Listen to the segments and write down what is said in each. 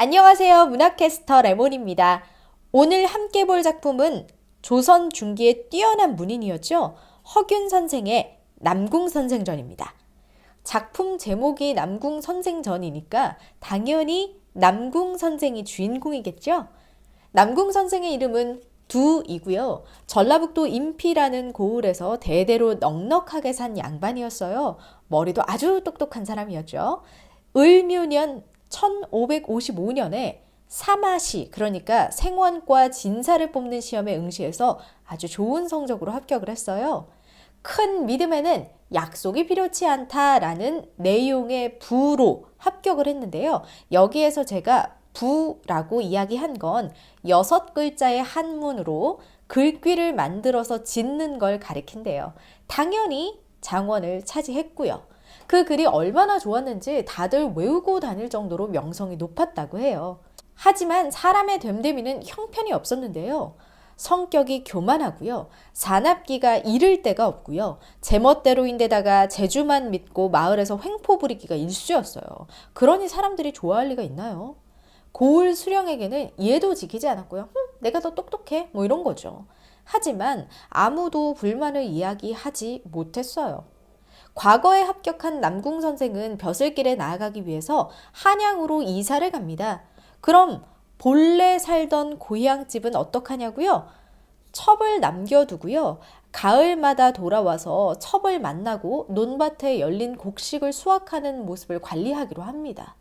안녕하세요. 문학캐스터 레몬입니다. 오늘 함께 볼 작품은 조선 중기의 뛰어난 문인이었죠. 허균 선생의 남궁선생전입니다. 작품 제목이 남궁선생전이니까 당연히 남궁선생이 주인공이겠죠. 남궁선생의 이름은 두이고요. 전라북도 인피라는 고을에서 대대로 넉넉하게 산 양반이었어요. 머리도 아주 똑똑한 사람이었죠. 을묘년 1555년에 사마시, 그러니까 생원과 진사를 뽑는 시험에 응시해서 아주 좋은 성적으로 합격을 했어요. 큰 믿음에는 약속이 필요치 않다라는 내용의 부로 합격을 했는데요. 여기에서 제가 부라고 이야기한 건 6글자의 한문으로 글귀를 만들어서 짓는 걸 가리킨대요. 당연히 장원을 차지했고요. 그 글이 얼마나 좋았는지 다들 외우고 다닐 정도로 명성이 높았다고 해요. 하지만 사람의 됨됨이는 형편이 없었는데요. 성격이 교만하고요. 사납기가 이를 데가 없고요. 제멋대로인데다가 재주만 믿고 마을에서 횡포 부리기가 일쑤였어요. 그러니 사람들이 좋아할 리가 있나요? 고을 수령에게는 예도 지키지 않았고요. 내가 더 똑똑해 뭐 이런 거죠. 하지만 아무도 불만을 이야기하지 못했어요. 과거에 합격한 남궁선생은 벼슬길에 나아가기 위해서 한양으로 이사를 갑니다. 그럼 본래 살던 고향집은 어떡하냐고요? 첩을 남겨두고요. 가을마다 돌아와서 첩을 만나고 논밭에 열린 곡식을 수확하는 모습을 관리하기로 합니다.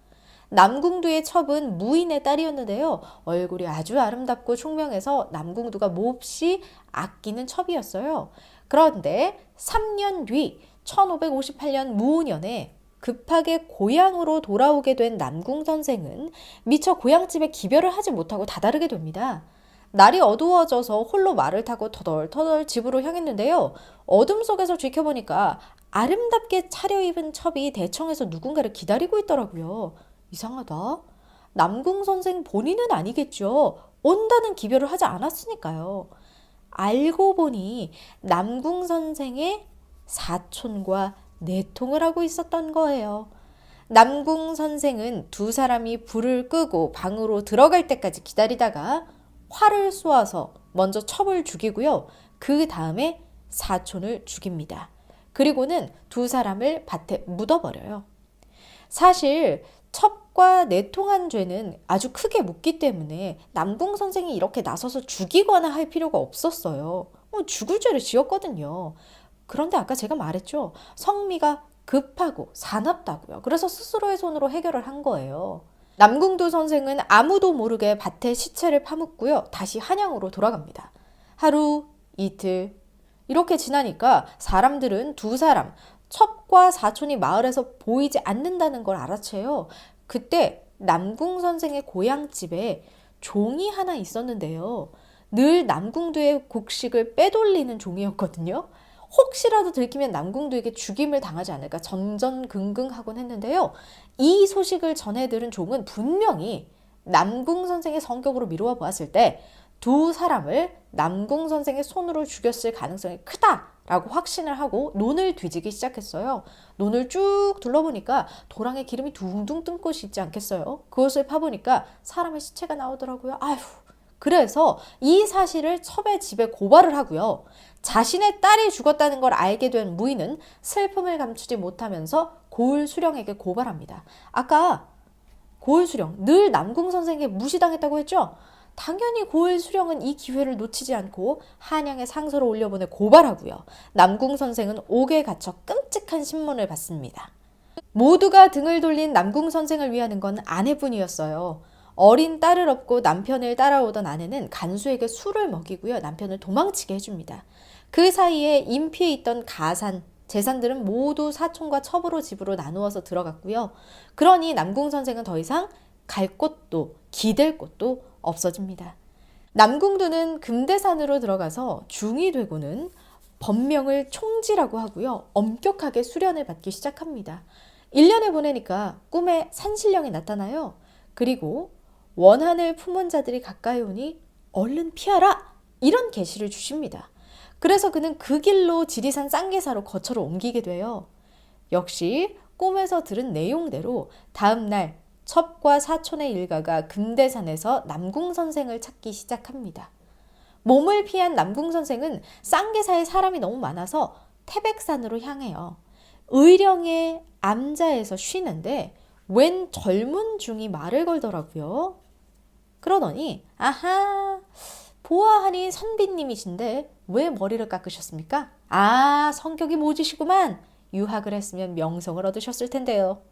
남궁두의 첩은 무인의 딸이었는데요. 얼굴이 아주 아름답고 총명해서 남궁두가 몹시 아끼는 첩이었어요. 그런데 3년 뒤 1558년 무오년에 급하게 고향으로 돌아오게 된 남궁선생은 미처 고향집에 기별을 하지 못하고 다다르게 됩니다. 날이 어두워져서 홀로 말을 타고 터덜터덜 집으로 향했는데요. 어둠 속에서 지켜보니까 아름답게 차려입은 첩이 대청에서 누군가를 기다리고 있더라고요. 이상하다. 남궁선생 본인은 아니겠죠. 온다는 기별을 하지 않았으니까요. 알고 보니 남궁선생의 사촌과 내통을 하고 있었던 거예요. 남궁선생은 두 사람이 불을 끄고 방으로 들어갈 때까지 기다리다가 활을 쏘아서 먼저 첩을 죽이고요. 그 다음에 사촌을 죽입니다. 그리고는 두 사람을 밭에 묻어버려요. 사실 첩과 내통한 죄는 아주 크게 묻기 때문에 남궁선생이 이렇게 나서서 죽이거나 할 필요가 없었어요. 죽을 죄를 지었거든요. 그런데 아까 제가 말했죠. 성미가 급하고 사납다고요. 그래서 스스로의 손으로 해결을 한 거예요. 남궁두 선생은 아무도 모르게 밭에 시체를 파묻고요. 다시 한양으로 돌아갑니다. 하루, 이틀 이렇게 지나니까 사람들은 두 사람, 첩과 사촌이 마을에서 보이지 않는다는 걸 알아채요. 그때 남궁 선생의 고향집에 종이 하나 있었는데요. 늘 남궁두의 곡식을 빼돌리는 종이었거든요. 혹시라도 들키면 남궁두에게 죽임을 당하지 않을까 전전긍긍하곤 했는데요. 이 소식을 전해 들은 종은 분명히 남궁 선생의 성격으로 미루어 보았을 때 두 사람을 남궁 선생의 손으로 죽였을 가능성이 크다라고 확신을 하고 논을 뒤지기 시작했어요. 논을 쭉 둘러보니까 도랑에 기름이 둥둥 뜬 곳이 있지 않겠어요? 그것을 파보니까 사람의 시체가 나오더라고요. 아휴. 그래서 이 사실을 첩의 집에 고발을 하고요. 자신의 딸이 죽었다는 걸 알게 된 무인은 슬픔을 감추지 못하면서 고을 수령에게 고발합니다. 아까 고을 수령, 늘 남궁 선생에게 무시당했다고 했죠? 당연히 고을 수령은 이 기회를 놓치지 않고 한양에 상서를 올려보내 고발하고요. 남궁 선생은 옥에 갇혀 끔찍한 신문을 받습니다. 모두가 등을 돌린 남궁 선생을 위하는 건 아내뿐이었어요. 어린 딸을 업고 남편을 따라오던 아내는 간수에게 술을 먹이고요. 남편을 도망치게 해줍니다. 그 사이에 인피에 있던 가산, 재산들은 모두 사촌과 첩으로 집으로 나누어서 들어갔고요. 그러니 남궁 선생은 더 이상 갈 곳도 기댈 곳도 없어집니다. 남궁두는 금대산으로 들어가서 중이 되고는 법명을 총지라고 하고요. 엄격하게 수련을 받기 시작합니다. 1년을 보내니까 꿈에 산신령이 나타나요. 그리고 원한을 품은 자들이 가까이 오니 얼른 피하라! 이런 계시를 주십니다. 그래서 그는 그 길로 지리산 쌍계사로 거처를 옮기게 돼요. 역시 꿈에서 들은 내용대로 다음날 첩과 사촌의 일가가 금대산에서 남궁선생을 찾기 시작합니다. 몸을 피한 남궁선생은 쌍계사에 사람이 너무 많아서 태백산으로 향해요. 의령의 암자에서 쉬는데 웬 젊은 중이 말을 걸더라고요. 그러더니 아하, 보아하니 선비님이신데 왜 머리를 깎으셨습니까? 아, 성격이 모지시구만. 유학을 했으면 명성을 얻으셨을 텐데요.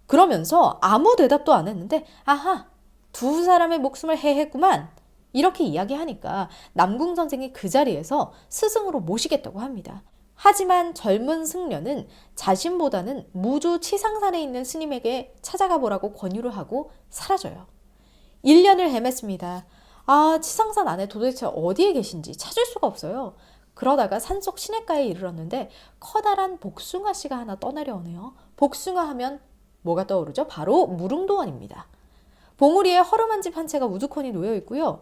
그러면서 아무 대답도 안 했는데 아하, 두 사람의 목숨을 해했구만. 이렇게 이야기하니까 남궁 선생이 그 자리에서 스승으로 모시겠다고 합니다. 하지만 젊은 승려는 자신보다는 무조 치상산에 있는 스님에게 찾아가 보라고 권유를 하고 사라져요. 1년을 헤맸습니다. 아, 치상산 안에 도대체 어디에 계신지 찾을 수가 없어요. 그러다가 산속 시냇가에 이르렀는데 커다란 복숭아 씨가 하나 떠내려오네요. 복숭아 하면 뭐가 떠오르죠? 바로 무릉도원입니다. 봉우리에 허름한 집 한 채가 우두커니 놓여 있고요.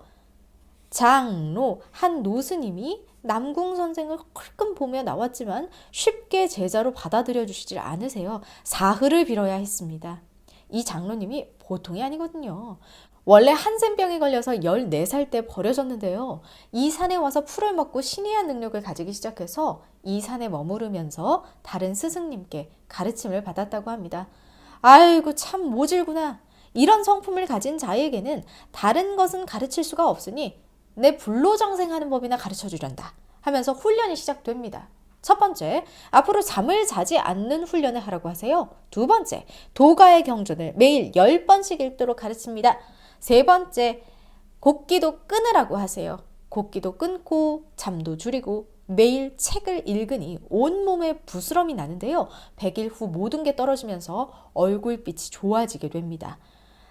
장로 한 노스님이 남궁 선생을 흘끔 보며 나왔지만 쉽게 제자로 받아들여 주시질 않으세요. 사흘을 빌어야 했습니다. 이 장로님이 보통이 아니거든요. 원래 한센병에 걸려서 14살 때 버려졌는데요. 이 산에 와서 풀을 먹고 신이한 능력을 가지기 시작해서 이 산에 머무르면서 다른 스승님께 가르침을 받았다고 합니다. 아이고 참 모질구나. 이런 성품을 가진 자에게는 다른 것은 가르칠 수가 없으니 내 불로정생하는 법이나 가르쳐주련다 하면서 훈련이 시작됩니다. 첫 번째, 앞으로 잠을 자지 않는 훈련을 하라고 하세요. 두 번째, 도가의 경전을 매일 10번씩 읽도록 가르칩니다. 세 번째, 곡기도 끊으라고 하세요. 곡기도 끊고 잠도 줄이고 매일 책을 읽으니 온몸에 부스럼이 나는데요. 100일 후 모든 게 떨어지면서 얼굴빛이 좋아지게 됩니다.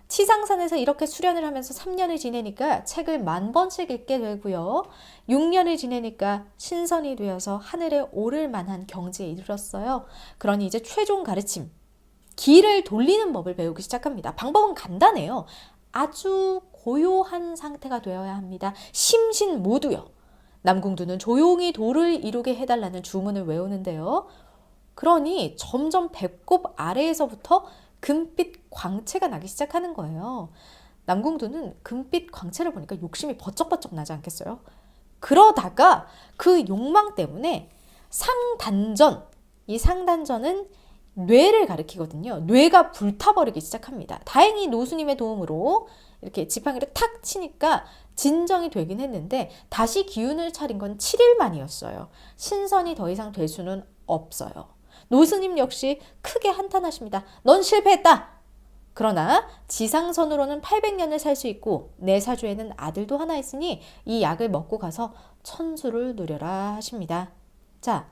치상산에서 이렇게 수련을 하면서 3년을 지내니까 책을 10,000번씩 읽게 되고요. 6년을 지내니까 신선이 되어서 하늘에 오를 만한 경지에 이르렀어요. 그러니 이제 최종 가르침, 기를 돌리는 법을 배우기 시작합니다. 방법은 간단해요. 아주 고요한 상태가 되어야 합니다. 심신 모두요. 남궁두는 조용히 도를 이루게 해달라는 주문을 외우는데요. 그러니 점점 배꼽 아래에서부터 금빛 광채가 나기 시작하는 거예요. 남궁두는 금빛 광채를 보니까 욕심이 버쩍버쩍 나지 않겠어요? 그러다가 그 욕망 때문에 상단전, 이 상단전은 뇌를 가리키거든요. 뇌가 불타버리기 시작합니다. 다행히 노수님의 도움으로 이렇게 지팡이를 탁 치니까 진정이 되긴 했는데 다시 기운을 차린 건 7일 만이었어요. 신선이 더 이상 될 수는 없어요. 노스님 역시 크게 한탄하십니다. 넌 실패했다. 그러나 지상선으로는 800년을 살 수 있고 내 사주에는 아들도 하나 있으니 이 약을 먹고 가서 천수를 누려라 하십니다. 자,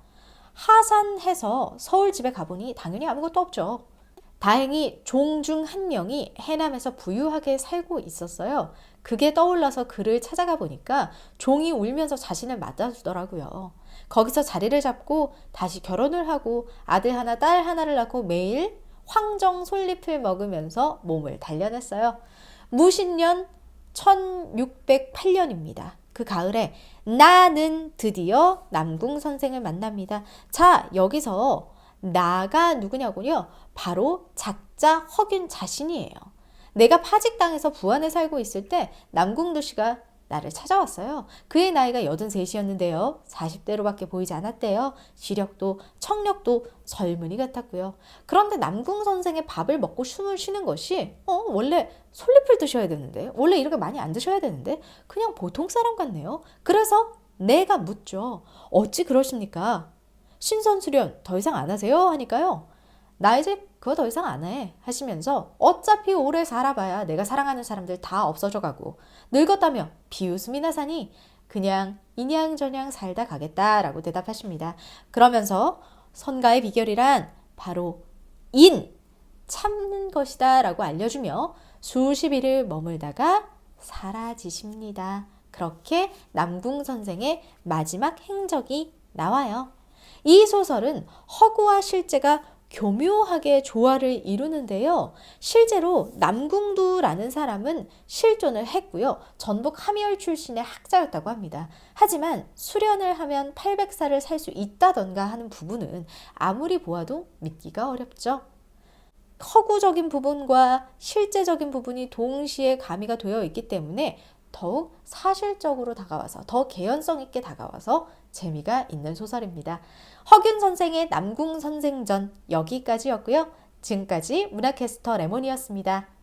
하산해서 서울 집에 가보니 당연히 아무것도 없죠. 다행히 종 중 한 명이 해남에서 부유하게 살고 있었어요. 그게 떠올라서 그를 찾아가 보니까 종이 울면서 자신을 맞아주더라고요. 거기서 자리를 잡고 다시 결혼을 하고 아들 하나 딸 하나를 낳고 매일 황정 솔잎을 먹으면서 몸을 단련했어요. 무신년 1608년입니다. 그 가을에 나는 드디어 남궁 선생을 만납니다. 자, 여기서 나가 누구냐고요? 바로 작자 허균 자신이에요. 내가 파직당해서 부안에 살고 있을 때 남궁두 씨가 나를 찾아왔어요. 그의 나이가 83이었는데요. 40대로밖에 보이지 않았대요. 시력도 청력도 젊은이 같았고요. 그런데 남궁 선생의 밥을 먹고 숨을 쉬는 것이 원래 솔잎을 드셔야 되는데 원래 이렇게 많이 안 드셔야 되는데 그냥 보통 사람 같네요. 그래서 내가 묻죠. 어찌 그러십니까? 신선수련 더 이상 안 하세요? 하니까요. 나 이제 그거 더 이상 안 해 하시면서 어차피 오래 살아봐야 내가 사랑하는 사람들 다 없어져 가고 늙었다며 비웃음이나 사니 그냥 인양저냥 살다 가겠다라고 대답하십니다. 그러면서 선가의 비결이란 바로 참는 것이다 라고 알려주며 수십 일을 머물다가 사라지십니다. 그렇게 남궁 선생의 마지막 행적이 나와요. 이 소설은 허구와 실제가 교묘하게 조화를 이루는데요. 실제로 남궁두라는 사람은 실존을 했고요. 전북 함열 출신의 학자였다고 합니다. 하지만 수련을 하면 800살을 살 수 있다던가 하는 부분은 아무리 보아도 믿기가 어렵죠. 허구적인 부분과 실제적인 부분이 동시에 가미가 되어 있기 때문에 더욱 사실적으로 다가와서 더 개연성 있게 다가와서 재미가 있는 소설입니다. 허균 선생의 남궁선생전 여기까지였고요. 지금까지 문화캐스터 레몬이었습니다.